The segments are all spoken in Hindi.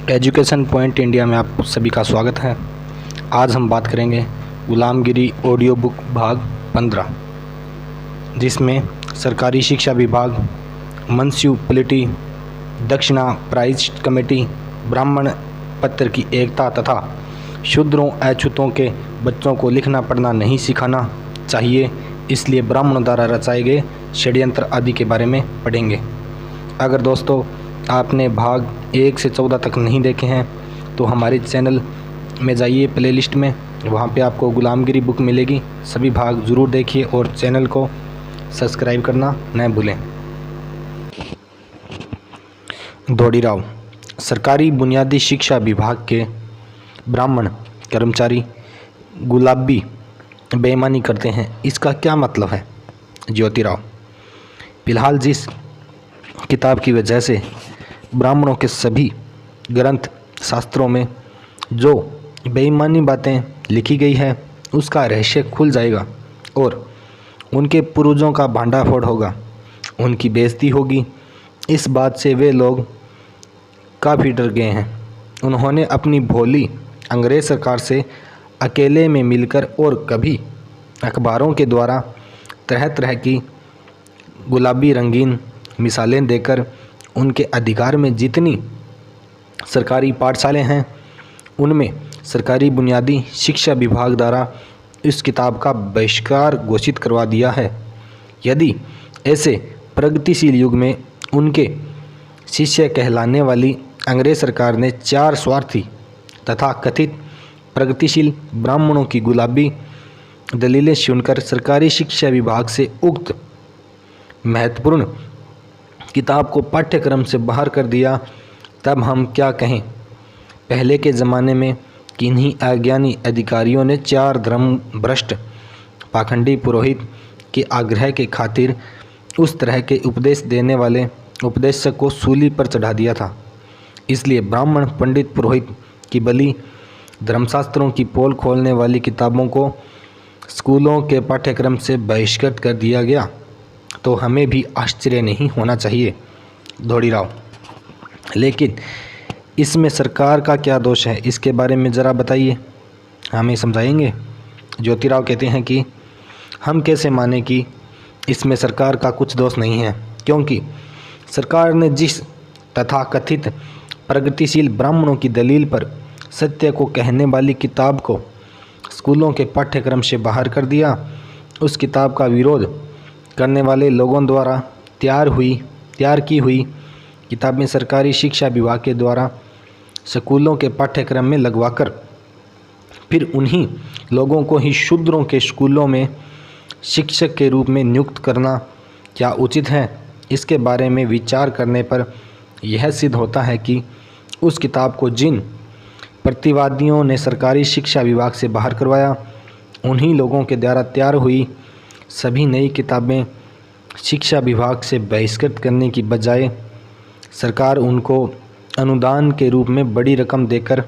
एजुकेशन पॉइंट इंडिया में आप सभी का स्वागत है। आज हम बात करेंगे गुलामगिरी ऑडियो बुक भाग 15, जिसमें सरकारी शिक्षा विभाग, म्युनिसिपैलिटी, दक्षिणा प्राइज कमेटी, ब्राह्मण पत्र की एकता तथा शूद्रों अछूतों के बच्चों को लिखना पढ़ना नहीं सिखाना चाहिए, इसलिए ब्राह्मणों द्वारा रचाए गए षड्यंत्र आदि के बारे में पढ़ेंगे। अगर दोस्तों आपने भाग 1 से 14 तक नहीं देखे हैं तो हमारे चैनल में जाइए, प्लेलिस्ट में, वहाँ पे आपको गुलामगिरी बुक मिलेगी। सभी भाग ज़रूर देखिए और चैनल को सब्सक्राइब करना न भूलें। दौड़ीराव। सरकारी बुनियादी शिक्षा विभाग के ब्राह्मण कर्मचारी गुलाबी बेईमानी करते हैं, इसका क्या मतलब है? ज्योतिराव। फिलहाल जिस किताब की वजह से ब्राह्मणों के सभी ग्रंथ शास्त्रों में जो बेईमानी बातें लिखी गई है उसका रहस्य खुल जाएगा और उनके पूर्वजों का भांडाफोड़ होगा, उनकी बेइज्जती होगी। इस बात से वे लोग काफ़ी डर गए हैं। उन्होंने अपनी भोली अंग्रेज़ सरकार से अकेले में मिलकर और कभी अखबारों के द्वारा तरह तरह की गुलाबी रंगीन मिसालें देकर उनके अधिकार में जितनी सरकारी पाठशालाएं हैं उनमें सरकारी बुनियादी शिक्षा विभाग द्वारा इस किताब का बहिष्कार घोषित करवा दिया है। यदि ऐसे प्रगतिशील युग में उनके शिष्य कहलाने वाली अंग्रेज सरकार ने 4 स्वार्थी तथा कथित प्रगतिशील ब्राह्मणों की गुलाबी दलीलें सुनकर सरकारी शिक्षा विभाग से उक्त महत्वपूर्ण किताब को पाठ्यक्रम से बाहर कर दिया, तब हम क्या कहें। पहले के ज़माने में किन्हीं अज्ञानी अधिकारियों ने 4 धर्म भ्रष्ट पाखंडी पुरोहित के आग्रह के खातिर उस तरह के उपदेश देने वाले उपदेशक को सूली पर चढ़ा दिया था। इसलिए ब्राह्मण पंडित पुरोहित की बलि धर्मशास्त्रों की पोल खोलने वाली किताबों को स्कूलों के पाठ्यक्रम से बहिष्कृत कर दिया गया, तो हमें भी आश्चर्य नहीं होना चाहिए। दौड़ीराव। लेकिन इसमें सरकार का क्या दोष है, इसके बारे में ज़रा बताइए, हमें समझाएंगे। ज्योतिराव कहते हैं कि हम कैसे माने कि इसमें सरकार का कुछ दोष नहीं है, क्योंकि सरकार ने जिस तथाकथित प्रगतिशील ब्राह्मणों की दलील पर सत्य को कहने वाली किताब को स्कूलों के पाठ्यक्रम से बाहर कर दिया, उस किताब का विरोध करने वाले लोगों द्वारा तैयार की हुई किताबें सरकारी शिक्षा विभाग के द्वारा स्कूलों के पाठ्यक्रम में लगवाकर फिर उन्हीं लोगों को ही शूद्रों के स्कूलों में शिक्षक के रूप में नियुक्त करना क्या उचित है? इसके बारे में विचार करने पर यह सिद्ध होता है कि उस किताब को जिन प्रतिवादियों ने सरकारी शिक्षा विभाग से बाहर करवाया, उन्हीं लोगों के द्वारा तैयार हुई सभी नई किताबें शिक्षा विभाग से बहिष्कृत करने की बजाय सरकार उनको अनुदान के रूप में बड़ी रकम देखकर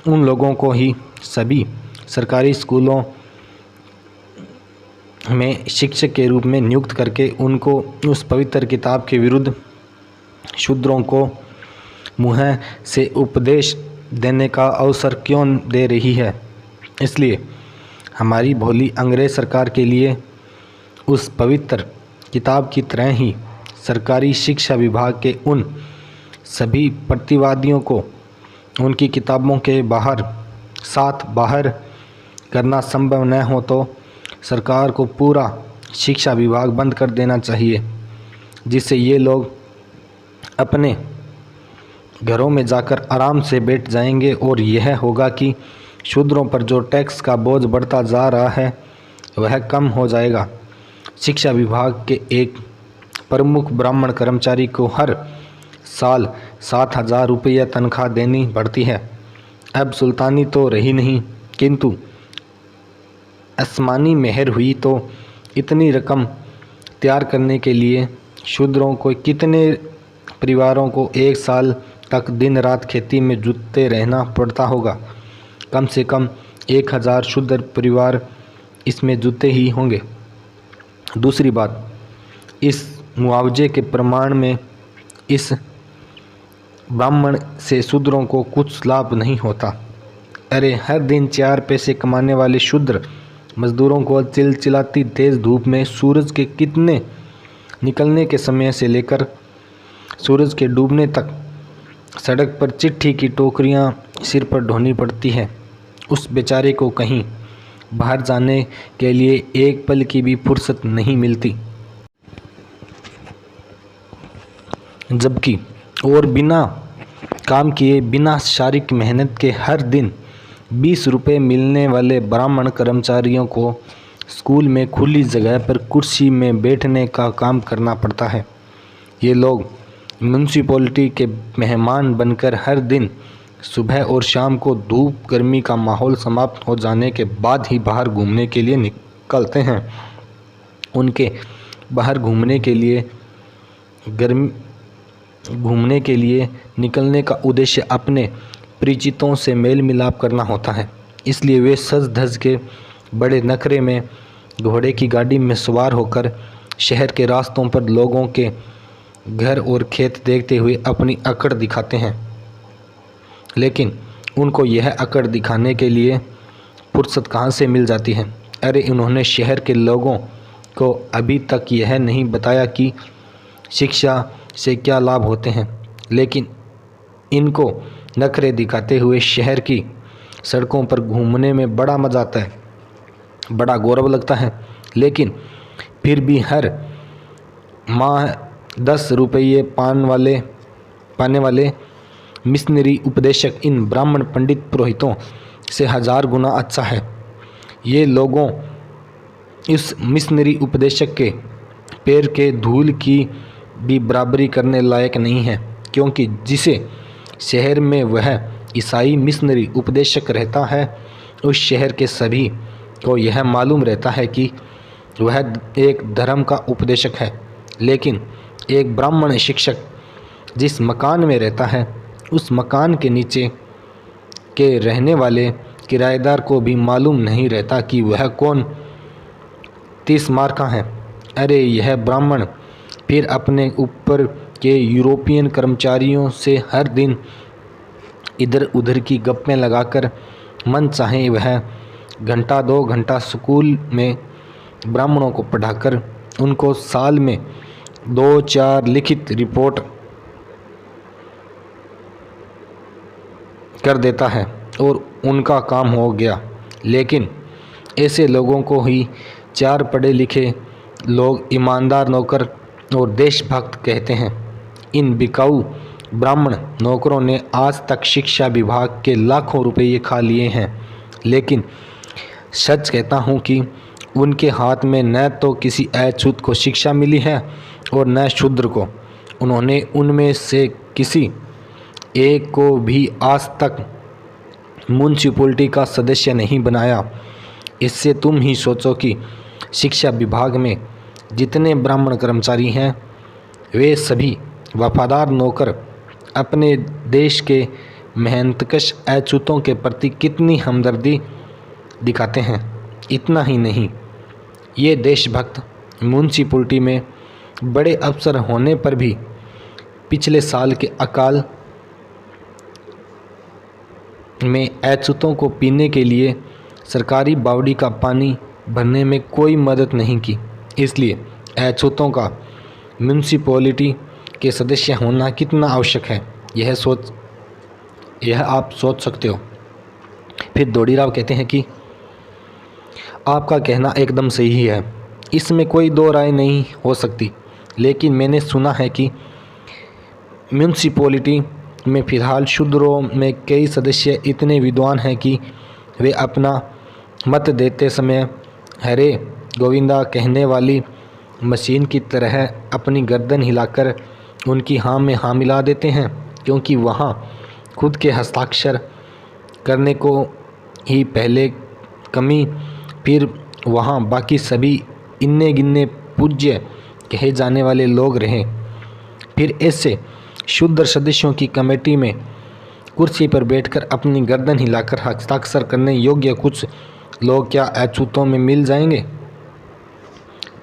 उन लोगों को ही सभी सरकारी स्कूलों में शिक्षक के रूप में नियुक्त करके उनको उस पवित्र किताब के विरुद्ध शूद्रों को मुँह से उपदेश देने का अवसर क्यों दे रही है। इसलिए हमारी भोली अंग्रेज सरकार के लिए उस पवित्र किताब की तरह ही सरकारी शिक्षा विभाग के उन सभी प्रतिवादियों को उनकी किताबों के साथ बाहर करना संभव न हो तो सरकार को पूरा शिक्षा विभाग बंद कर देना चाहिए, जिससे ये लोग अपने घरों में जाकर आराम से बैठ जाएंगे और यह होगा कि शूद्रों पर जो टैक्स का बोझ बढ़ता जा रहा है वह कम हो जाएगा। शिक्षा विभाग के एक प्रमुख ब्राह्मण कर्मचारी को हर साल 7,000 रुपये तनख्वाह देनी पड़ती है। अब सुल्तानी तो रही नहीं, किंतु आसमानी मेहर हुई तो इतनी रकम तैयार करने के लिए शूद्रों को कितने परिवारों को 1 साल तक दिन रात खेती में जुटते रहना पड़ता होगा। कम से कम 1,000 शूद्र परिवार इसमें जुटे ही होंगे। दूसरी बात, इस मुआवजे के प्रमाण में इस ब्राह्मण से शूद्रों को कुछ लाभ नहीं होता। अरे हर दिन 4 पैसे कमाने वाले शूद्र मजदूरों को चिलचिलाती तेज़ धूप में सूरज के कितने निकलने के समय से लेकर सूरज के डूबने तक सड़क पर चिट्ठी की टोकरियां सिर पर ढोनी पड़ती है। उस बेचारे को कहीं बाहर जाने के लिए एक पल की भी फुर्सत नहीं मिलती। जबकि और बिना काम किए, बिना शारीरिक मेहनत के हर दिन 20 रुपये मिलने वाले ब्राह्मण कर्मचारियों को स्कूल में खुली जगह पर कुर्सी में बैठने का काम करना पड़ता है। ये लोग म्यूनसिपैलिटी के मेहमान बनकर हर दिन सुबह और शाम को धूप गर्मी का माहौल समाप्त हो जाने के बाद ही बाहर घूमने के लिए निकलते हैं। उनके बाहर घूमने के लिए निकलने का उद्देश्य अपने परिचितों से मेल मिलाप करना होता है। इसलिए वे सज धज के बड़े नखरे में घोड़े की गाड़ी में सवार होकर शहर के रास्तों पर लोगों के घर और खेत देखते हुए अपनी अकड़ दिखाते हैं। लेकिन उनको यह अकड़ दिखाने के लिए फुर्सत कहाँ से मिल जाती है। अरे उन्होंने शहर के लोगों को अभी तक यह नहीं बताया कि शिक्षा से क्या लाभ होते हैं। लेकिन इनको नखरे दिखाते हुए शहर की सड़कों पर घूमने में बड़ा मज़ा आता है, बड़ा गौरव लगता है। लेकिन फिर भी हर माह 10 रुपये पाने वाले मिशनरी उपदेशक इन ब्राह्मण पंडित पुरोहितों से 1000 गुना अच्छा है। ये लोगों इस मिशनरी उपदेशक के पैर के धूल की भी बराबरी करने लायक नहीं है, क्योंकि जिसे शहर में वह ईसाई मिशनरी उपदेशक रहता है, उस शहर के सभी को यह मालूम रहता है कि वह एक धर्म का उपदेशक है। लेकिन एक ब्राह्मण शिक्षक जिस मकान में रहता है, उस मकान के नीचे के रहने वाले किराएदार को भी मालूम नहीं रहता कि वह कौन 30 मार का है। अरे यह ब्राह्मण फिर अपने ऊपर के यूरोपियन कर्मचारियों से हर दिन इधर उधर की गप्पें लगाकर मन चाहे वह घंटा 2 घंटा स्कूल में ब्राह्मणों को पढ़ाकर उनको साल में 2-4 लिखित रिपोर्ट कर देता है और उनका काम हो गया। लेकिन ऐसे लोगों को ही 4 पढ़े लिखे लोग ईमानदार नौकर और देशभक्त कहते हैं। इन बिकाऊ ब्राह्मण नौकरों ने आज तक शिक्षा विभाग के लाखों रुपये खा लिए हैं। लेकिन सच कहता हूँ कि उनके हाथ में न तो किसी अछूत को शिक्षा मिली है और न शूद्र को। उन्होंने उनमें से किसी एक को भी आज तक म्यूनसिपैलिटी का सदस्य नहीं बनाया। इससे तुम ही सोचो कि शिक्षा विभाग में जितने ब्राह्मण कर्मचारी हैं, वे सभी वफादार नौकर अपने देश के मेहनतकश अछूतों के प्रति कितनी हमदर्दी दिखाते हैं। इतना ही नहीं, ये देशभक्त म्यूनसिपैलिटी में बड़े अफसर होने पर भी पिछले साल के अकाल में अछूतों को पीने के लिए सरकारी बावड़ी का पानी भरने में कोई मदद नहीं की। इसलिए अछूतों का म्यूनसिपैलिटी के सदस्य होना कितना आवश्यक है, यह आप सोच सकते हो। फिर दौड़ीराव कहते हैं कि आपका कहना एकदम सही है, इसमें कोई दो राय नहीं हो सकती। लेकिन मैंने सुना है कि म्यूनसिपैलिटी में फ़िलहाल शूद्रों में कई सदस्य इतने विद्वान हैं कि वे अपना मत देते समय हरे गोविंदा कहने वाली मशीन की तरह अपनी गर्दन हिलाकर उनकी हाँ में हाँ मिला देते हैं, क्योंकि वहाँ खुद के हस्ताक्षर करने को ही पहले कमी, फिर वहाँ बाकी सभी इन्ने गिन्ने पूज्य कहे जाने वाले लोग रहें। फिर ऐसे शुद्ध सदस्यों की कमेटी में कुर्सी पर बैठकर अपनी गर्दन हिलाकर हस्ताक्षर करने योग्य कुछ लोग क्या अछूतों में मिल जाएंगे।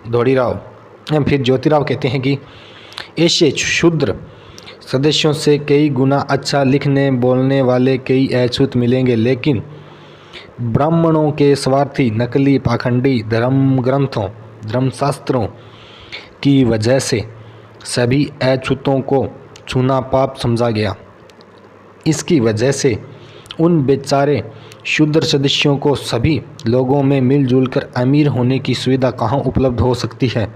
दौड़ीराव फिर ज्योतिराव कहते हैं कि ऐसे शूद्र सदस्यों से कई गुना अच्छा लिखने बोलने वाले कई अछूत मिलेंगे, लेकिन ब्राह्मणों के स्वार्थी, नकली, पाखंडी धर्मशास्त्रों की वजह से सभी अछूतों को छूना पाप समझा गया। इसकी वजह से उन बेचारे शूद्र सदस्यों को सभी लोगों में मिलजुल कर अमीर होने की सुविधा कहाँ उपलब्ध हो सकती है।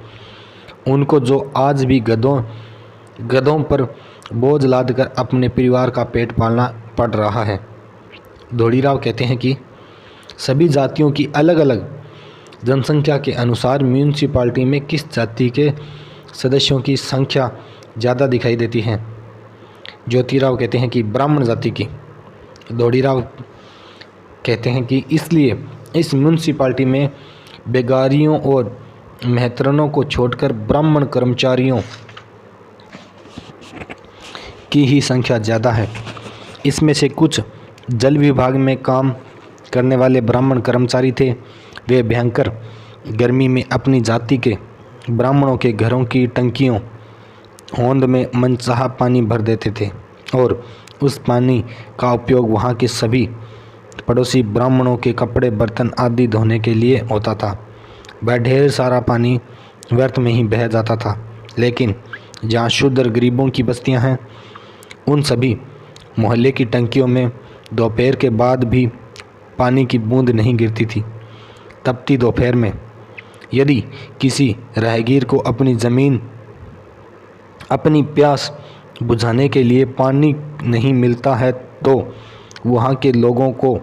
उनको जो आज भी गधों पर बोझ लादकर अपने परिवार का पेट पालना पड़ रहा है। धोड़ीराव कहते हैं कि सभी जातियों की अलग अलग जनसंख्या के अनुसार म्यूनिसिपालिटी में किस जाति के सदस्यों की संख्या ज़्यादा दिखाई देती है। ज्योतिराव कहते हैं कि ब्राह्मण जाति की। धोड़ीराव कहते हैं कि इसलिए इस म्यूनिसिपालिटी में बेगारियों और मेहतरनों को छोड़कर ब्राह्मण कर्मचारियों की ही संख्या ज़्यादा है। इसमें से कुछ जल विभाग में काम करने वाले ब्राह्मण कर्मचारी थे। वे भयंकर गर्मी में अपनी जाति के ब्राह्मणों के घरों की टंकियों होंद में मनचाहा पानी भर देते थे और उस पानी का उपयोग वहाँ के सभी पड़ोसी ब्राह्मणों के कपड़े, बर्तन आदि धोने के लिए होता था। वह ढेर सारा पानी व्यर्थ में ही बह जाता था। लेकिन जहाँ शूद्र गरीबों की बस्तियाँ हैं, उन सभी मोहल्ले की टंकियों में दोपहर के बाद भी पानी की बूंद नहीं गिरती थी। तपती दोपहर में यदि किसी राहगीर को अपनी ज़मीन अपनी प्यास बुझाने के लिए पानी नहीं मिलता है तो वहाँ के लोगों को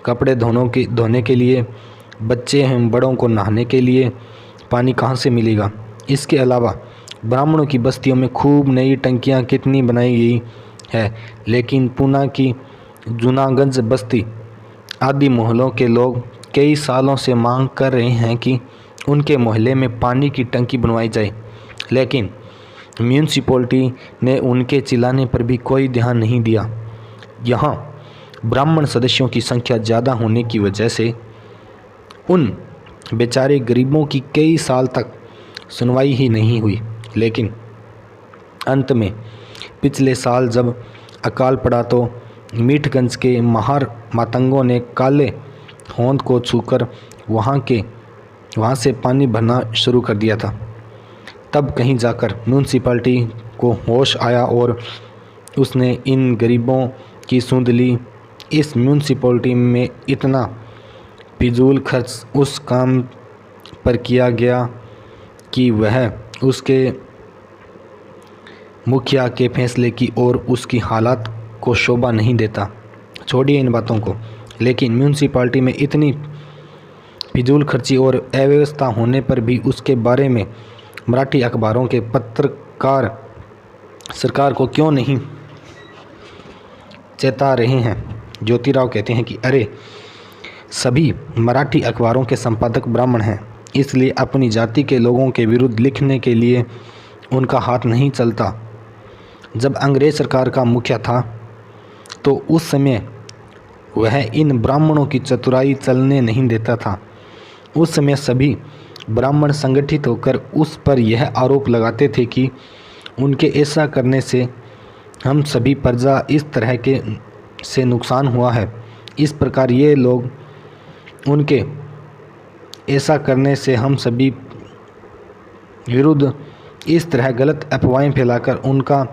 कपड़े धोने के लिए, बच्चे एवं बड़ों को नहाने के लिए पानी कहाँ से मिलेगा। इसके अलावा ब्राह्मणों की बस्तियों में खूब नई टंकियाँ कितनी बनाई गई है, लेकिन पूना की जूनागंज बस्ती आदि मोहल्लों के लोग कई सालों से मांग कर रहे हैं कि उनके मोहल्ले में पानी की टंकी बनवाई जाए, लेकिन म्यूनिसिपैलिटी ने उनके चिल्लाने पर भी कोई ध्यान नहीं दिया। यहाँ ब्राह्मण सदस्यों की संख्या ज़्यादा होने की वजह से उन बेचारे गरीबों की कई साल तक सुनवाई ही नहीं हुई। लेकिन अंत में पिछले साल जब अकाल पड़ा तो मीठगंज के महार मातंगों ने काले होंद को छूकर वहाँ से पानी भरना शुरू कर दिया था। तब कहीं जाकर म्यूनिसिपैलिटी को होश आया और उसने इन गरीबों की सूंध ली। इस म्यूनिसिपैलिटी में इतना फिजूल खर्च उस काम पर किया गया कि वह उसके मुखिया के फैसले की और उसकी हालात को शोभा नहीं देता। छोड़िए इन बातों को, लेकिन म्यूनिसिपैलिटी में इतनी फिजूल खर्ची और अव्यवस्था होने पर भी उसके बारे में मराठी अखबारों के पत्रकार सरकार को क्यों नहीं चेता रहे हैं। ज्योतिराव कहते हैं कि अरे, सभी मराठी अखबारों के संपादक ब्राह्मण हैं, इसलिए अपनी जाति के लोगों के विरुद्ध लिखने के लिए उनका हाथ नहीं चलता। जब अंग्रेज सरकार का मुखिया था तो उस समय वह इन ब्राह्मणों की चतुराई चलने नहीं देता था। उस समय सभी ब्राह्मण संगठित होकर उस पर यह आरोप लगाते थे कि उनके ऐसा करने से हम सभी प्रजा इस तरह के से नुकसान हुआ है। इस प्रकार ये लोग उनके ऐसा करने से हम सभी विरुद्ध इस तरह गलत अफवाहें फैलाकर उनका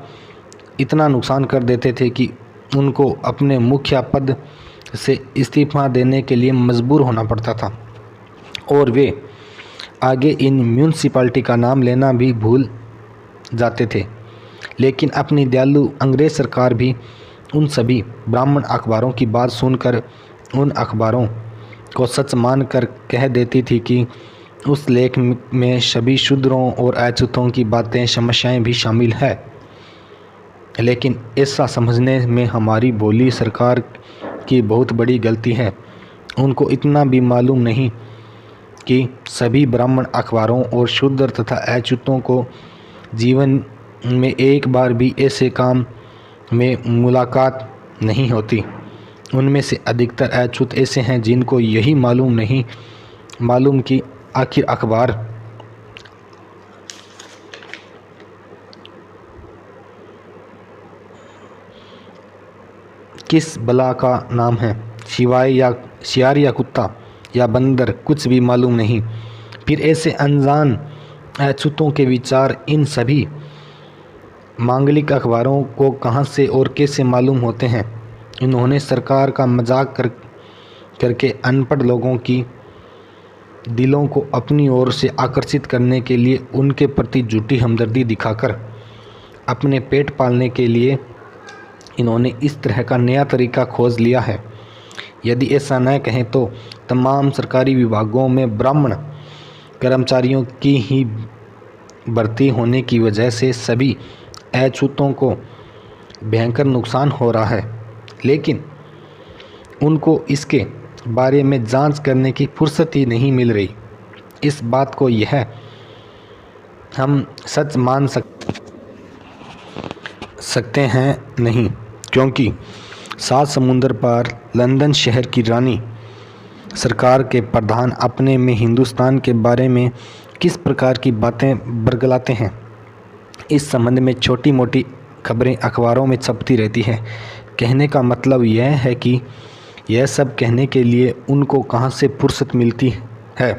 इतना नुकसान कर देते थे कि उनको अपने मुखिया पद से इस्तीफा देने के लिए मजबूर होना पड़ता था और वे आगे इन म्यूनिसिपैलिटी का नाम लेना भी भूल जाते थे। लेकिन अपनी दयालु अंग्रेज सरकार भी उन सभी ब्राह्मण अखबारों की बात सुनकर उन अखबारों को सच मानकर कह देती थी कि उस लेख में सभी शूद्रों और अछूतों की बातें, समस्याएं भी शामिल है। लेकिन ऐसा समझने में हमारी भोली सरकार की बहुत बड़ी गलती है। उनको इतना भी मालूम नहीं कि सभी ब्राह्मण अखबारों और शूद्र तथा अछूतों को जीवन में एक बार भी ऐसे काम में मुलाकात नहीं होती। उनमें से अधिकतर अछूत ऐसे हैं जिनको यही मालूम कि आखिर अखबार किस बला का नाम है? शियार या कुत्ता या बंदर, कुछ भी मालूम नहीं। फिर ऐसे अनजान अछूतों के विचार इन सभी मांगलिक अखबारों को कहाँ से और कैसे मालूम होते हैं? इन्होंने सरकार का मजाक करके अनपढ़ लोगों की दिलों को अपनी ओर से आकर्षित करने के लिए उनके प्रति झूठी हमदर्दी दिखाकर अपने पेट पालने के लिए इन्होंने इस तरह का नया तरीका खोज लिया है। यदि ऐसा न कहें तो तमाम सरकारी विभागों में ब्राह्मण कर्मचारियों की ही भर्ती होने की वजह से सभी अछूतों को भयंकर नुकसान हो रहा है, लेकिन उनको इसके बारे में जांच करने की फुर्सत ही नहीं मिल रही। इस बात को यह हम सच मान सकते हैं नहीं, क्योंकि 7 समुंदर पार लंदन शहर की रानी सरकार के प्रधान अपने में हिंदुस्तान के बारे में किस प्रकार की बातें बरगलाते हैं। इस संबंध में छोटी मोटी खबरें अखबारों में छपती रहती है। कहने का मतलब यह है कि यह सब कहने के लिए उनको कहाँ से फुर्सत मिलती है।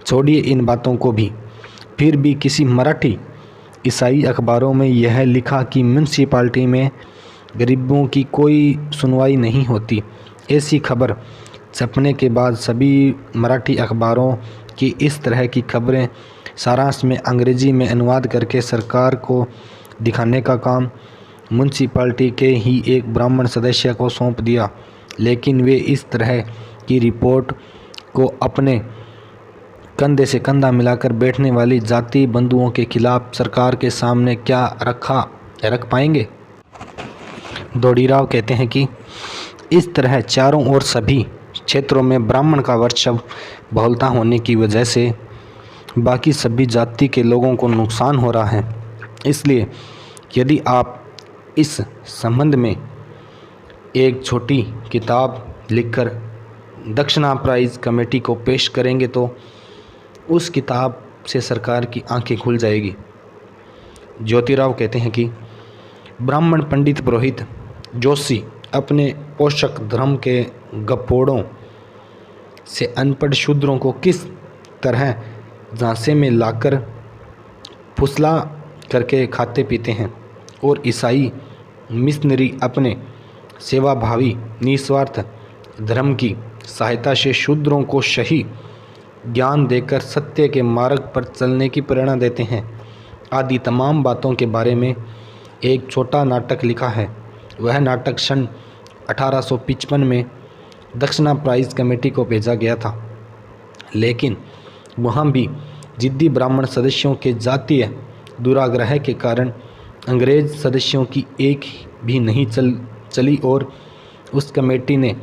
छोड़िए इन बातों को भी। फिर भी किसी मराठी ईसाई अखबारों में यह लिखा कि म्यूनसिपाल्टी में गरीबों की कोई सुनवाई नहीं होती। ऐसी खबर छपने के बाद सभी मराठी अखबारों की इस तरह की खबरें सारांश में अंग्रेजी में अनुवाद करके सरकार को दिखाने का काम म्यूनसिपाल्टी के ही एक ब्राह्मण सदस्य को सौंप दिया। लेकिन वे इस तरह की रिपोर्ट को अपने कंधे से कंधा मिलाकर बैठने वाली जाति बंधुओं के खिलाफ सरकार के सामने क्या रख पाएंगे? दौड़ीराव कहते हैं कि इस तरह चारों ओर सभी क्षेत्रों में ब्राह्मण का वर्चस्व बहुलता होने की वजह से बाकी सभी जाति के लोगों को नुकसान हो रहा है। इसलिए यदि आप इस संबंध में एक छोटी किताब लिखकर दक्षिणा प्राइज कमेटी को पेश करेंगे तो उस किताब से सरकार की आंखें खुल जाएगी। ज्योतिराव कहते हैं कि ब्राह्मण पंडित पुरोहित जोशी अपने पोषक धर्म के गपोड़ों से अनपढ़ शूद्रों को किस तरह झांसे में लाकर फुसला करके खाते पीते हैं, और ईसाई मिशनरी अपने सेवाभावी निस्वार्थ धर्म की सहायता से शूद्रों को सही ज्ञान देकर सत्य के मार्ग पर चलने की प्रेरणा देते हैं, आदि तमाम बातों के बारे में एक छोटा नाटक लिखा है। वह नाटक सन 1855 में दक्षिणा प्राइज कमेटी को भेजा गया था, लेकिन वहाँ भी जिद्दी ब्राह्मण सदस्यों के जातीय दुराग्रह के कारण अंग्रेज सदस्यों की एक भी नहीं चली और उस कमेटी ने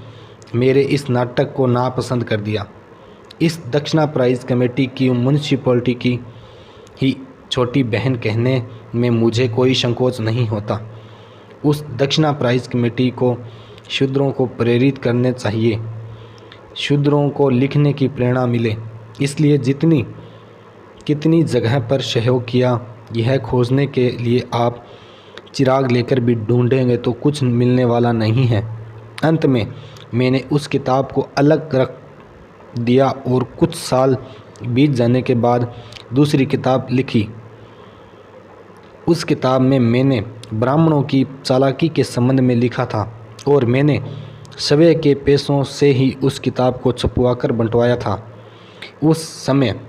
मेरे इस नाटक को नापसंद कर दिया। इस दक्षिणा प्राइज कमेटी की म्यूनसिपैलिटी की ही छोटी बहन कहने में मुझे कोई संकोच नहीं होता। उस दक्षिणा प्राइज कमेटी को शूद्रों को प्रेरित करने चाहिए, शूद्रों को लिखने की प्रेरणा मिले। इसलिए कितनी जगह पर सहयोग किया, यह खोजने के लिए आप चिराग लेकर भी ढूंढेंगे तो कुछ मिलने वाला नहीं है। अंत में मैंने उस किताब को अलग रख दिया और कुछ साल बीत जाने के बाद दूसरी किताब लिखी। उस किताब में मैंने ब्राह्मणों की चालाकी के संबंध में लिखा था और मैंने सवे के पैसों से ही उस किताब को छपवाकर बंटवाया था। उस समय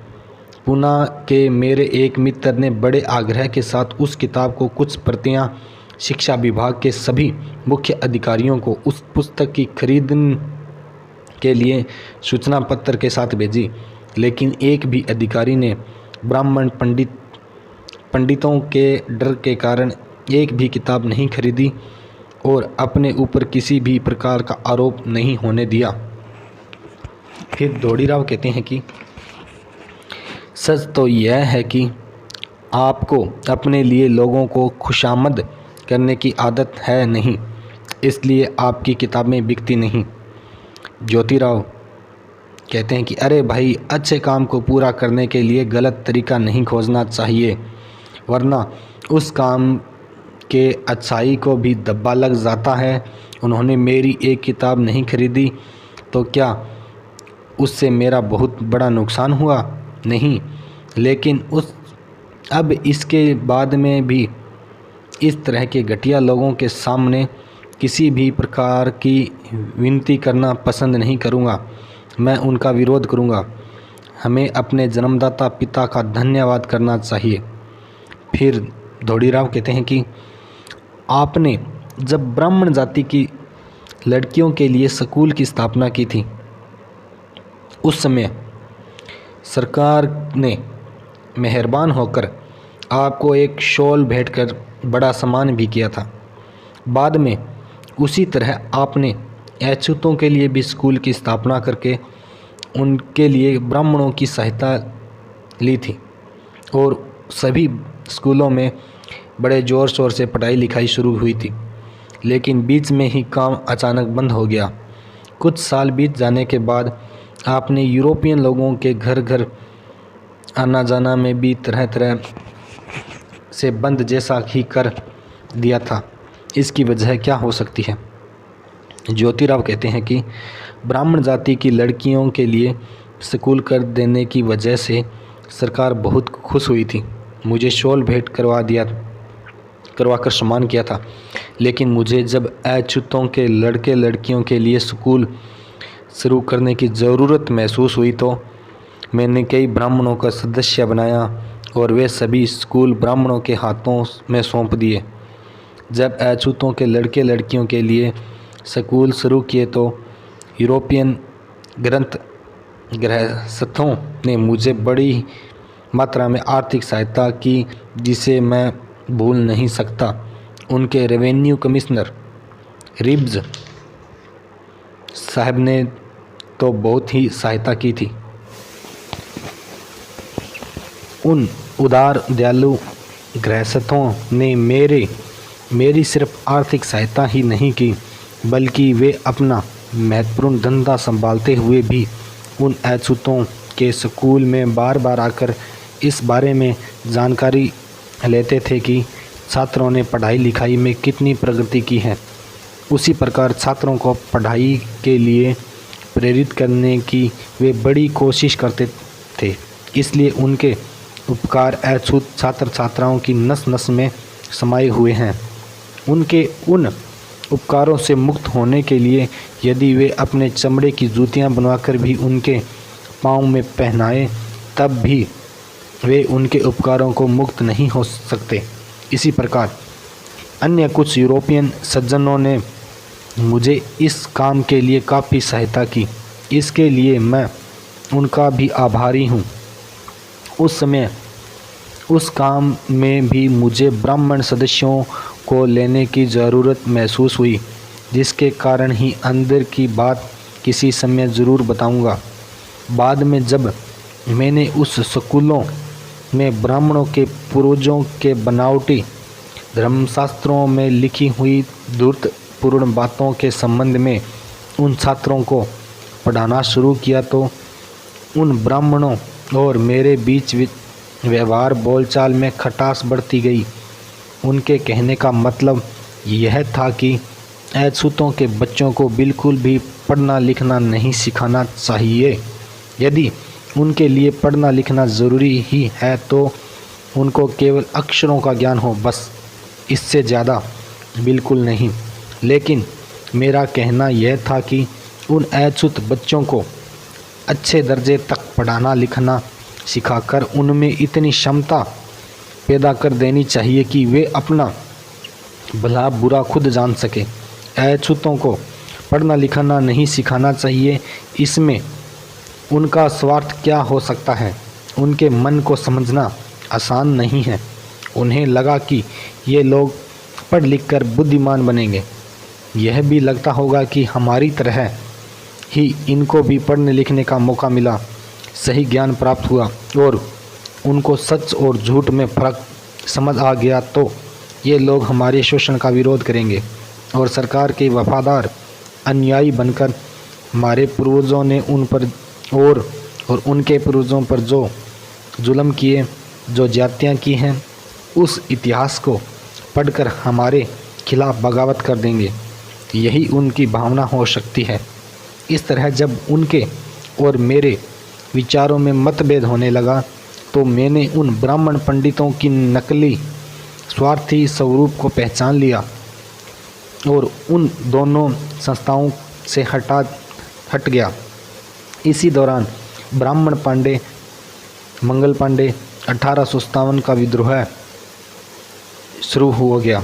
पुणे के मेरे एक मित्र ने बड़े आग्रह के साथ उस किताब को कुछ प्रतियां शिक्षा विभाग के सभी मुख्य अधिकारियों को उस पुस्तक की खरीदने के लिए सूचना पत्र के साथ भेजी, लेकिन एक भी अधिकारी ने ब्राह्मण पंडितों के डर के कारण एक भी किताब नहीं खरीदी और अपने ऊपर किसी भी प्रकार का आरोप नहीं होने दिया। फिर दौड़ीराव कहते हैं कि सच तो यह है कि आपको अपने लिए लोगों को खुशामद करने की आदत है नहीं, इसलिए आपकी किताबें बिकती नहीं। ज्योतिराव कहते हैं कि अरे भाई, अच्छे काम को पूरा करने के लिए गलत तरीका नहीं खोजना चाहिए, वरना उस काम के अच्छाई को भी धब्बा लग जाता है। उन्होंने मेरी एक किताब नहीं खरीदी तो क्या उससे मेरा बहुत बड़ा नुकसान हुआ? नहीं, लेकिन अब इसके बाद में भी इस तरह के घटिया लोगों के सामने किसी भी प्रकार की विनती करना पसंद नहीं करूँगा। मैं उनका विरोध करूँगा। हमें अपने जन्मदाता पिता का धन्यवाद करना चाहिए। फिर धोड़ीराव कहते हैं कि आपने जब ब्राह्मण जाति की लड़कियों के लिए स्कूल की स्थापना की थी, उस समय सरकार ने मेहरबान होकर आपको एक शॉल भेंट कर बड़ा सम्मान भी किया था। बाद में उसी तरह आपने अछूतों के लिए भी स्कूल की स्थापना करके उनके लिए ब्राह्मणों की सहायता ली थी और सभी स्कूलों में बड़े ज़ोर शोर से पढ़ाई लिखाई शुरू हुई थी। लेकिन बीच में ही काम अचानक बंद हो गया। कुछ साल बीत जाने के बाद आपने यूरोपियन लोगों के घर घर आना जाना में भी तरह तरह से बंद जैसा ही कर दिया था। इसकी वजह क्या हो सकती है? ज्योतिराव कहते हैं कि ब्राह्मण जाति की लड़कियों के लिए स्कूल कर देने की वजह से सरकार बहुत खुश हुई थी। मुझे शॉल भेंट करवाकर सम्मान किया था। लेकिन मुझे जब अछूतों के लड़के लड़कियों के लिए स्कूल शुरू करने की ज़रूरत महसूस हुई तो मैंने कई ब्राह्मणों का सदस्य बनाया और वे सभी स्कूल ब्राह्मणों के हाथों में सौंप दिए। जब अछूतों के लड़के लड़कियों के लिए स्कूल शुरू किए तो यूरोपियन गृहस्थों ने मुझे बड़ी मात्रा में आर्थिक सहायता की जिसे मैं भूल नहीं सकता। उनके रेवेन्यू कमिश्नर रिब्ज साहब ने तो बहुत ही सहायता की थी। उन उदार दयालु गृहस्थों ने मेरी सिर्फ आर्थिक सहायता ही नहीं की, बल्कि वे अपना महत्वपूर्ण धंधा संभालते हुए भी उन अछूतों के स्कूल में बार बार आकर इस बारे में जानकारी लेते थे कि छात्रों ने पढ़ाई लिखाई में कितनी प्रगति की है। उसी प्रकार छात्रों को पढ़ाई के लिए प्रेरित करने की वे बड़ी कोशिश करते थे। इसलिए उनके उपकार अछूत छात्र छात्राओं की नस नस में समाये हुए हैं। उनके उन उपकारों से मुक्त होने के लिए यदि वे अपने चमड़े की जूतियां बनवाकर भी उनके पाँव में पहनाएं, तब भी वे उनके उपकारों को मुक्त नहीं हो सकते। इसी प्रकार अन्य कुछ यूरोपियन सज्जनों ने मुझे इस काम के लिए काफ़ी सहायता की। इसके लिए मैं उनका भी आभारी हूँ। उस समय उस काम में भी मुझे ब्राह्मण सदस्यों को लेने की ज़रूरत महसूस हुई, जिसके कारण ही अंदर की बात किसी समय ज़रूर बताऊंगा। बाद में जब मैंने उस स्कूलों में ब्राह्मणों के पूर्वजों के बनावटी धर्मशास्त्रों में लिखी हुई धूर्तपूर्ण बातों के संबंध में उन छात्रों को पढ़ाना शुरू किया तो उन ब्राह्मणों और मेरे बीच व्यवहार बोलचाल में खटास बढ़ती गई। उनके कहने का मतलब यह था कि अछूतों के बच्चों को बिल्कुल भी पढ़ना लिखना नहीं सिखाना चाहिए। यदि उनके लिए पढ़ना लिखना ज़रूरी ही है तो उनको केवल अक्षरों का ज्ञान हो, बस, इससे ज़्यादा बिल्कुल नहीं। लेकिन मेरा कहना यह था कि उन अछूत बच्चों को अच्छे दर्जे तक पढ़ाना लिखना सिखाकर उनमें इतनी क्षमता पैदा कर देनी चाहिए कि वे अपना भला बुरा खुद जान सके। अछूतों को पढ़ना लिखना नहीं सिखाना चाहिए, इसमें उनका स्वार्थ क्या हो सकता है? उनके मन को समझना आसान नहीं है। उन्हें लगा कि ये लोग पढ़ लिख कर बुद्धिमान बनेंगे। यह भी लगता होगा कि हमारी तरह ही इनको भी पढ़ने लिखने का मौका मिला, सही ज्ञान प्राप्त हुआ और उनको सच और झूठ में फ़र्क समझ आ गया तो ये लोग हमारे शोषण का विरोध करेंगे और सरकार के वफादार अनुयायी बनकर हमारे पूर्वजों ने उन पर और उनके पूर्वजों पर जो जुल्म किए, जो ज्यादतियाँ की हैं, उस इतिहास को पढ़कर हमारे खिलाफ बगावत कर देंगे। यही उनकी भावना हो सकती है। इस तरह जब उनके और मेरे विचारों में मतभेद होने लगा तो मैंने उन ब्राह्मण पंडितों की नकली स्वार्थी स्वरूप को पहचान लिया और उन दोनों संस्थाओं से हट गया। इसी दौरान ब्राह्मण पांडे मंगल पांडे 1857 का विद्रोह शुरू हो गया।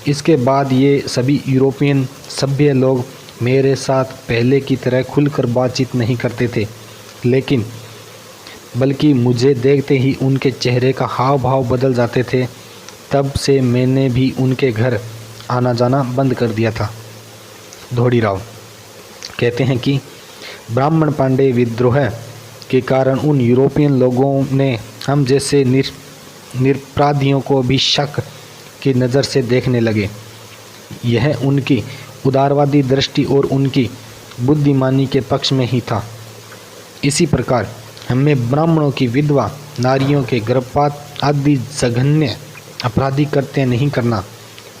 इसके बाद ये सभी यूरोपियन सभ्य लोग मेरे साथ पहले की तरह खुलकर बातचीत नहीं करते थे, लेकिन बल्कि मुझे देखते ही उनके चेहरे का हाव भाव बदल जाते थे। तब से मैंने भी उनके घर आना जाना बंद कर दिया था। धोड़ीराव कहते हैं कि ब्राह्मण पांडे विद्रोह के कारण उन यूरोपियन लोगों ने हम जैसे निरपराधियों को भी शक की नज़र से देखने लगे। यह उनकी उदारवादी दृष्टि और उनकी बुद्धिमानी के पक्ष में ही था। इसी प्रकार हमें ब्राह्मणों की विधवा नारियों के गर्भपात आदि जघन्य अपराधी कृत्य नहीं करना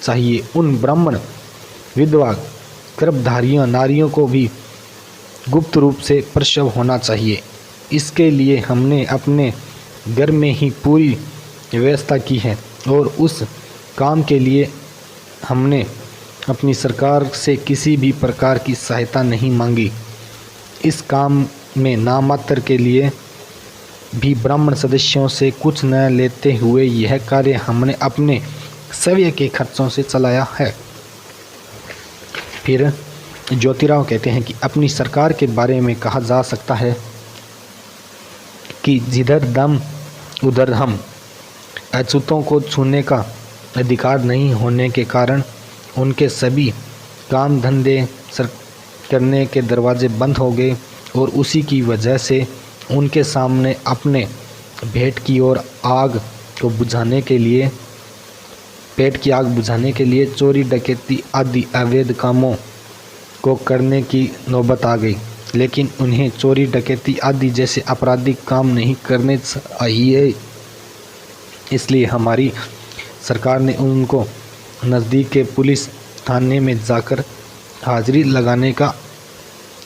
चाहिए। उन ब्राह्मण विधवा गर्भधारियों नारियों को भी गुप्त रूप से प्रसव होना चाहिए। इसके लिए हमने अपने घर में ही पूरी व्यवस्था की है और उस काम के लिए हमने अपनी सरकार से किसी भी प्रकार की सहायता नहीं मांगी। इस काम में नामात्र के लिए भी ब्राह्मण सदस्यों से कुछ न लेते हुए यह कार्य हमने अपने स्वयं के खर्चों से चलाया है। फिर ज्योतिराव कहते हैं कि अपनी सरकार के बारे में कहा जा सकता है कि जिधर दम उधर हम। अछूतों को छूने का अधिकार नहीं होने के कारण उनके सभी काम धंधे करने के दरवाजे बंद हो गए और उसी की वजह से उनके सामने अपने पेट की आग बुझाने के लिए चोरी डकैती आदि अवैध कामों को करने की नौबत आ गई। लेकिन उन्हें चोरी डकैती आदि जैसे आपराधिक काम नहीं करने चाहिए। इसलिए हमारी सरकार ने उनको नज़दीक के पुलिस थाने में जाकर हाजिरी लगाने का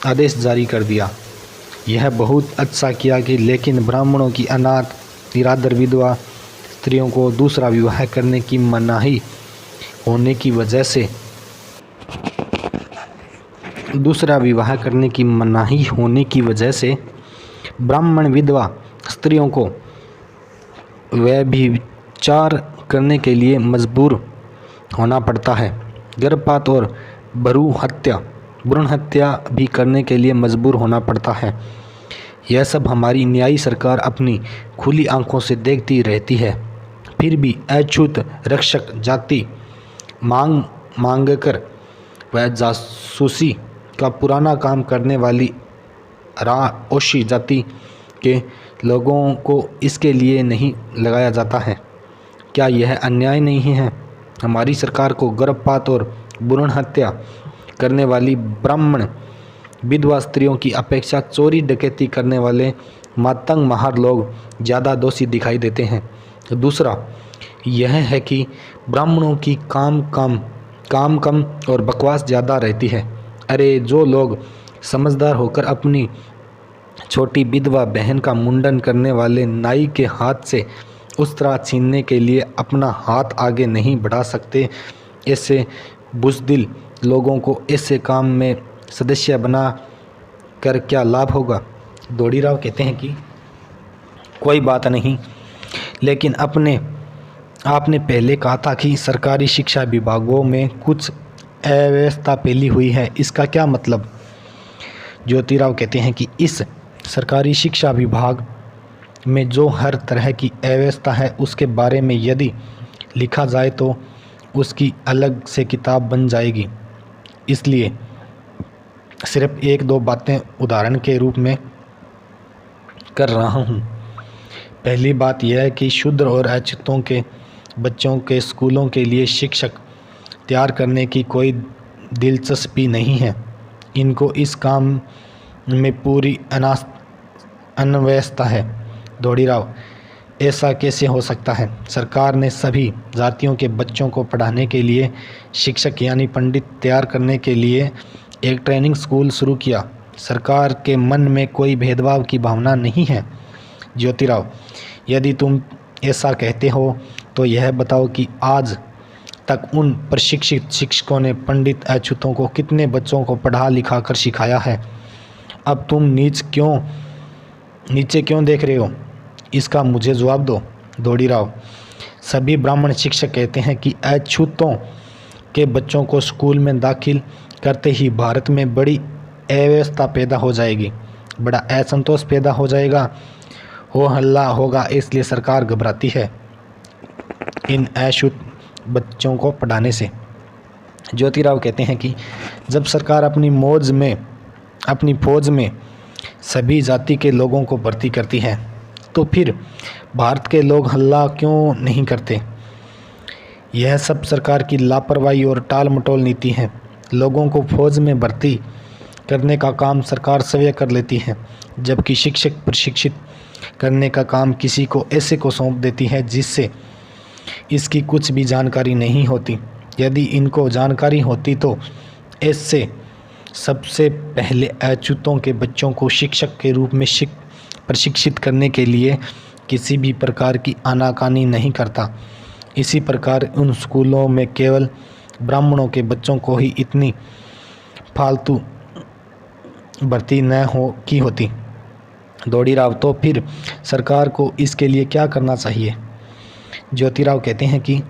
आदेश जारी कर दिया। यह बहुत अच्छा किया कि लेकिन ब्राह्मणों की अनाथ निरादर विधवा स्त्रियों को दूसरा विवाह करने की मनाही होने की वजह से ब्राह्मण विधवा स्त्रियों को व्यभिचार करने के लिए मजबूर होना पड़ता है। गर्भपात और भ्रूण हत्या भी करने के लिए मजबूर होना पड़ता है। यह सब हमारी न्यायी सरकार अपनी खुली आंखों से देखती रहती है। फिर भी अछूत रक्षक जाति मांग कर वह जासूसी का पुराना काम करने वाली राओशी जाति के लोगों को इसके लिए नहीं लगाया जाता है। क्या यह अन्याय नहीं है? हमारी सरकार को गर्भपात और भ्रूण हत्या करने वाली ब्राह्मण विधवा स्त्रियों की अपेक्षा चोरी डकैती करने वाले मातंग महार लोग ज़्यादा दोषी दिखाई देते हैं। दूसरा यह है कि ब्राह्मणों की काम कम और बकवास ज़्यादा रहती है। अरे जो लोग समझदार होकर अपनी छोटी विधवा बहन का मुंडन करने वाले नाई के हाथ से उस्तरा छीनने के लिए अपना हाथ आगे नहीं बढ़ा सकते, ऐसे बुज़दिल लोगों को ऐसे काम में सदस्य बना कर क्या लाभ होगा? धोड़ीराव कहते हैं कि कोई बात नहीं, लेकिन आपने पहले कहा था कि सरकारी शिक्षा विभागों में कुछ अव्यवस्था फैली हुई है, इसका क्या मतलब? ज्योतिराव कहते हैं कि इस सरकारी शिक्षा विभाग में जो हर तरह की अव्यवस्था है उसके बारे में यदि लिखा जाए तो उसकी अलग से किताब बन जाएगी। इसलिए सिर्फ एक दो बातें उदाहरण के रूप में कर रहा हूँ। पहली बात यह है कि शूद्र और अछूतों के बच्चों के स्कूलों के लिए शिक्षक तैयार करने की कोई दिलचस्पी नहीं है। इनको इस काम में पूरी अनव्यवस्था है। धोड़ीराव ऐसा कैसे हो सकता है? सरकार ने सभी जातियों के बच्चों को पढ़ाने के लिए, शिक्षक यानी पंडित तैयार करने के लिए एक ट्रेनिंग स्कूल शुरू किया। सरकार के मन में कोई भेदभाव की भावना नहीं है। ज्योतिराव, यदि तुम ऐसा कहते हो तो यह बताओ कि आज तक उन प्रशिक्षित शिक्षकों ने पंडित अछूतों को कितने बच्चों को पढ़ा लिखा कर सिखाया है? अब तुम नीचे क्यों देख रहे हो? इसका मुझे जवाब दो। दौड़ीराव, सभी ब्राह्मण शिक्षक कहते हैं कि अछूतों के बच्चों को स्कूल में दाखिल करते ही भारत में बड़ी अव्यवस्था पैदा हो जाएगी, बड़ा असंतोष पैदा हो जाएगा, हो हल्ला होगा, इसलिए सरकार घबराती है इन अछूत बच्चों को पढ़ाने से। ज्योतिराव कहते हैं कि जब सरकार अपनी फौज में सभी जाति के लोगों को भर्ती करती है तो फिर भारत के लोग हल्ला क्यों नहीं करते? यह सब सरकार की लापरवाही और टाल मटोल नीति है। लोगों को फौज में भर्ती करने का काम सरकार स्वयं कर लेती है, जबकि शिक्षक प्रशिक्षित करने का काम किसी को ऐसे को सौंप देती है जिससे इसकी कुछ भी जानकारी नहीं होती। यदि इनको जानकारी होती तो इससे सबसे पहले अछूतों के बच्चों को शिक्षक के रूप में प्रशिक्षित करने के लिए किसी भी प्रकार की आनाकानी नहीं करता। इसी प्रकार उन स्कूलों में केवल ब्राह्मणों के बच्चों को ही इतनी फालतू भर्ती न होती। दौड़ीराव, तो फिर सरकार को इसके लिए क्या करना चाहिए? ज्योतिराव कहते हैं कि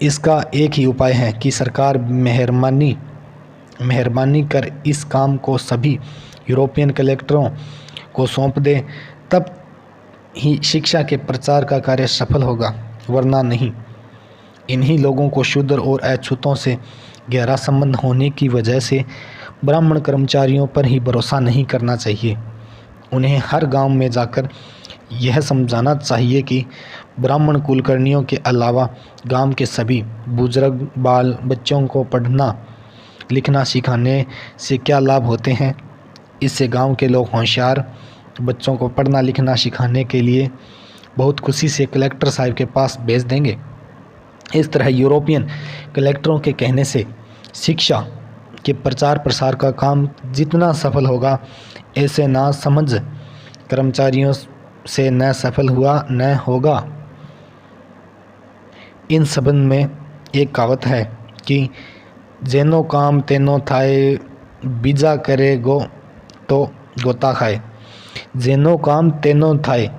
इसका एक ही उपाय है कि सरकार मेहरबानी कर इस काम को सभी यूरोपियन कलेक्टरों को सौंप दे, तब ही शिक्षा के प्रचार का कार्य सफल होगा, वरना नहीं। इन्हीं लोगों को शूद्र और अछूतों से गहरा संबंध होने की वजह से ब्राह्मण कर्मचारियों पर ही भरोसा नहीं करना चाहिए। उन्हें हर गांव में जाकर यह समझाना चाहिए कि ब्राह्मण कुलकर्णियों के अलावा गांव के सभी बुजुर्ग बाल बच्चों को पढ़ना लिखना सिखाने से क्या लाभ होते हैं। इससे गांव के लोग होशियार बच्चों को पढ़ना लिखना सिखाने के लिए बहुत खुशी से कलेक्टर साहब के पास भेज देंगे। इस तरह यूरोपियन कलेक्टरों के कहने से शिक्षा के प्रचार प्रसार का काम जितना सफल होगा, ऐसे ना समझ कर्मचारियों से न सफल हुआ न होगा। इन संबंध में एक कहावत है कि जेनो काम तेनो थाए, बीजा करे गो तो गोता खाए। जेनो काम तेनो थाए,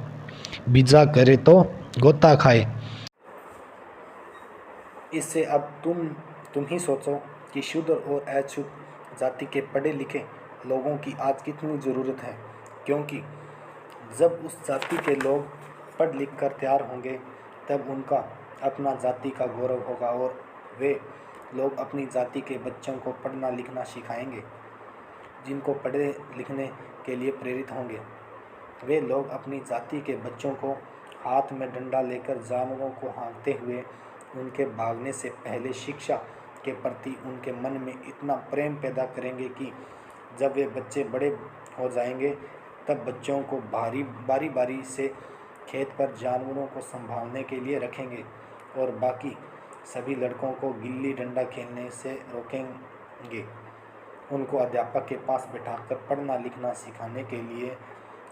बीजा करे तो गोता खाए। इससे अब तुम ही सोचो कि शूद्र और अछूत जाति के पढ़े लिखे लोगों की आज कितनी ज़रूरत है, क्योंकि जब उस जाति के लोग पढ़ लिख कर तैयार होंगे तब उनका अपना जाति का गौरव होगा और वे लोग अपनी जाति के बच्चों को पढ़ना लिखना सिखाएंगे। जिनको पढ़ने लिखने के लिए प्रेरित होंगे वे लोग अपनी जाति के बच्चों को हाथ में डंडा लेकर जानवरों को हाँकते हुए उनके भागने से पहले शिक्षा के प्रति उनके मन में इतना प्रेम पैदा करेंगे कि जब वे बच्चे बड़े हो जाएंगे तब बच्चों को बारी बारी से खेत पर जानवरों को संभालने के लिए रखेंगे और बाकी सभी लड़कों को गिल्ली डंडा खेलने से रोकेंगे। उनको अध्यापक के पास बैठाकर पढ़ना लिखना सिखाने के लिए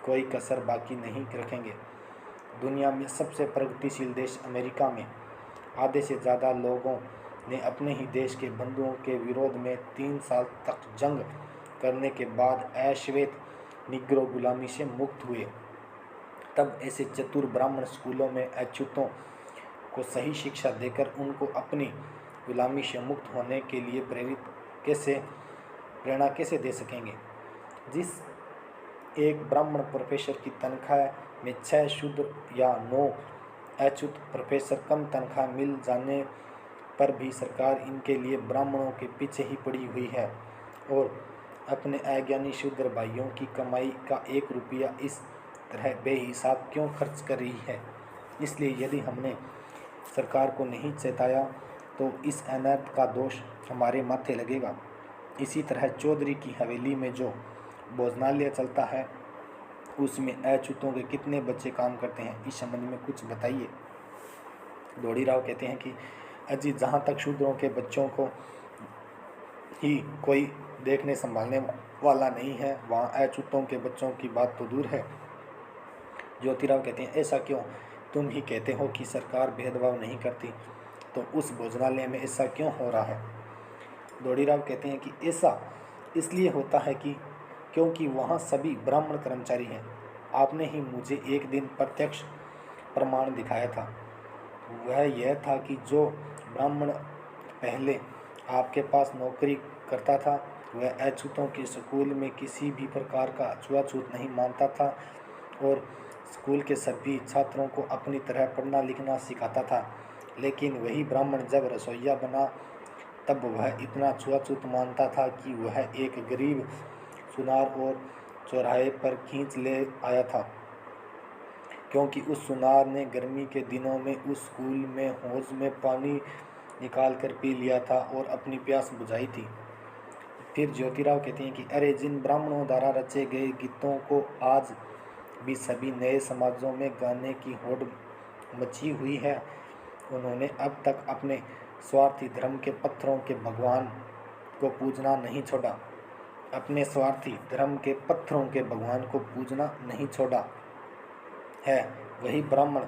कोई कसर बाकी नहीं रखेंगे। दुनिया में सबसे प्रगतिशील देश अमेरिका में आधे से ज़्यादा लोगों ने अपने ही देश के बंधुओं के विरोध में 3 साल तक जंग करने के बाद अश्वेत निग्रो गुलामी से मुक्त हुए। तब ऐसे चतुर ब्राह्मण स्कूलों में अछूतों को सही शिक्षा देकर उनको अपनी गुलामी से मुक्त होने के लिए प्रेरणा कैसे दे सकेंगे? जिस एक ब्राह्मण प्रोफेसर की तनख्वाह में 6 शूद्र या 9 अछूत प्रोफेसर कम तनख्वाह मिल जाने पर भी सरकार इनके लिए ब्राह्मणों के पीछे ही पड़ी हुई है और अपने अज्ञानी शूद्र भाइयों की कमाई का 1 रुपया इस तरह बेहिसाब क्यों खर्च कर रही है? इसलिए यदि हमने सरकार को नहीं चेताया तो इस अनर्थ का दोष हमारे माथे लगेगा। इसी तरह चौधरी की हवेली में जो भोजनालय चलता है उसमें अछूतों के कितने बच्चे काम करते हैं, इस संबंध में कुछ बताइए। दौड़ीराव कहते हैं कि अजी जहाँ तक शूद्रों के बच्चों को ही कोई देखने संभालने वाला नहीं है, वहाँ अछूतों के बच्चों की बात तो दूर है। ज्योतिराव कहते हैं ऐसा क्यों? तुम ही कहते हो कि सरकार भेदभाव नहीं करती, तो उस भोजनालय में ऐसा क्यों हो रहा है? दौड़ीराव कहते हैं कि ऐसा इसलिए होता है कि क्योंकि वहाँ सभी ब्राह्मण कर्मचारी हैं। आपने ही मुझे एक दिन प्रत्यक्ष प्रमाण दिखाया था। वह यह था कि जो ब्राह्मण पहले आपके पास नौकरी करता था वह अछूतों के स्कूल में किसी भी प्रकार का छुआछूत नहीं मानता था और स्कूल के सभी छात्रों को अपनी तरह पढ़ना लिखना सिखाता था। लेकिन वही ब्राह्मण जब रसोइया बना तब वह इतना छुआछूत मानता था कि वह एक गरीब सुनार और चौराहे पर खींच ले आया था, क्योंकि उस सुनार ने गर्मी के दिनों में उस स्कूल में हौज में पानी निकाल कर पी लिया था और अपनी प्यास बुझाई थी। फिर ज्योतिराव कहते हैं कि अरे जिन ब्राह्मणों द्वारा रचे गए गीतों को आज भी सभी नए समाजों में गाने की होड़ मची हुई है, उन्होंने अब तक अपने स्वार्थी धर्म के पत्थरों के भगवान को पूजना नहीं छोड़ा। अपने स्वार्थी धर्म के पत्थरों के भगवान को पूजना नहीं छोड़ा है। वही ब्राह्मण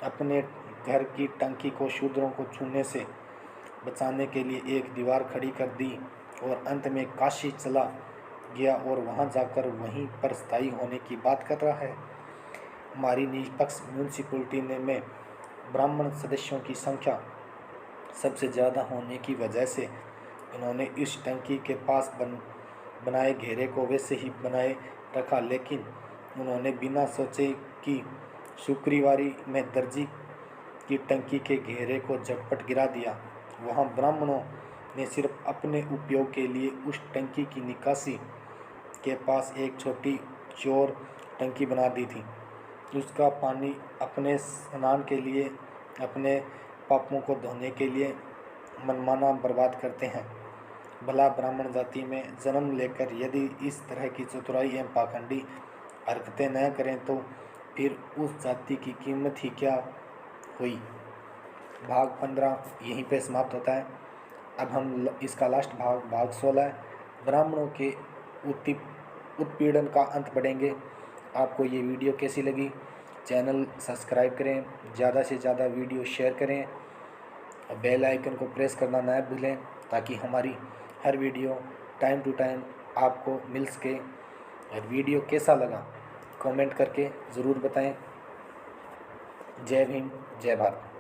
अपने घर की टंकी को शूद्रों को छूने से बचाने के लिए एक दीवार खड़ी कर दी और अंत में काशी चला गया और वहां जाकर वहीं पर स्थायी होने की बात कर रहा है। हमारी निष्पक्ष म्यूनसिपैलिटी में ब्राह्मण सदस्यों की संख्या सबसे ज़्यादा होने की वजह से उन्होंने इस टंकी के पास बनाए घेरे को वैसे ही बनाए रखा, लेकिन उन्होंने बिना सोचे कि शुक्रवारी में दर्जी की टंकी के घेरे को झटपट गिरा दिया। वहाँ ब्राह्मणों ने सिर्फ अपने उपयोग के लिए उस टंकी की निकासी के पास एक छोटी चौर टंकी बना दी थी। उसका पानी अपने स्नान के लिए, अपने पापों को धोने के लिए मनमाना बर्बाद करते हैं। भला ब्राह्मण जाति में जन्म लेकर यदि इस तरह की चतुराई एवं पाखंडी हरकतें न करें तो फिर उस जाति की कीमत ही क्या हुई। भाग 15 यहीं पे समाप्त होता है। अब हम इसका लास्ट भाग 16 ब्राह्मणों के उत्पीड़न का अंत पढ़ेंगे। आपको ये वीडियो कैसी लगी? चैनल सब्सक्राइब करें, ज़्यादा से ज़्यादा वीडियो शेयर करें और बेल आइकन को प्रेस करना ना भूलें ताकि हमारी हर वीडियो टाइम टू टाइम आपको मिल सके। और वीडियो कैसा लगा कमेंट करके ज़रूर बताएं। जय भीम, जय भारत।